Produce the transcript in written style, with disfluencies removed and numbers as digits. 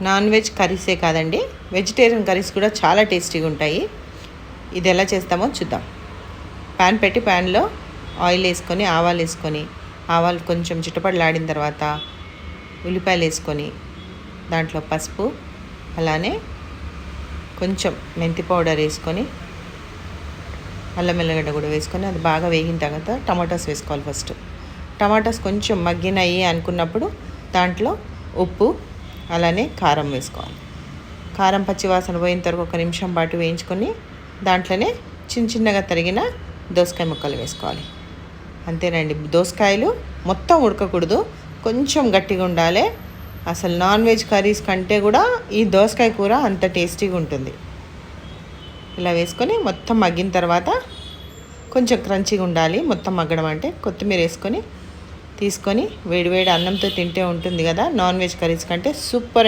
Non veg కర్రీసే కాదండి, vegetarian curries కూడా చాలా టేస్టీగా ఉంటాయి. ఇది ఎలా చేస్తామో చూద్దాం. ప్యాన్ పెట్టి ప్యాన్లో ఆయిల్ వేసుకొని ఆవాలు వేసుకొని, ఆవాలు కొంచెం చిటపటలాడిన తర్వాత ఉల్లిపాయలు వేసుకొని, దాంట్లో పసుపు అలానే కొంచెం మెంతి పౌడర్ వేసుకొని, అల్లం వెల్లిగడ్డ కూడా వేసుకొని అది బాగా వేగిన తర్వాత టమాటాస్ వేసుకోవాలి. ఫస్ట్ టమాటాస్ కొంచెం మగ్గినాయి అనుకున్నప్పుడు దాంట్లో ఉప్పు అలానే కారం వేసుకోవాలి. కారం పచ్చివాసన పోయిన తర్వాత 1 నిమిషం పాటు వేయించుకొని దాంట్లోనే చిన్నగా తరిగిన దోసకాయ ముక్కలు వేసుకోవాలి. అంతేనండి. దోసకాయలు మొత్తం ఉడకకూడదు, కొంచెం గట్టిగా ఉండాలి. అసలు నాన్ వెజ్ కర్రీస్ కంటే కూడా ఈ దోసకాయ కూర అంత టేస్టీగా ఉంటుంది. ఇలా వేసుకొని మొత్తం మగ్గిన తర్వాత కొంచెం క్రంచీగా ఉండాలి. మొత్తం మగ్గడం అంటే కొత్తిమీర వేసుకొని తీసుకొని వేడివేడి అన్నంతో తింటే ఉంటుంది కదా, నాన్ వెజ్ కర్రీస్ కంటే సూపర్.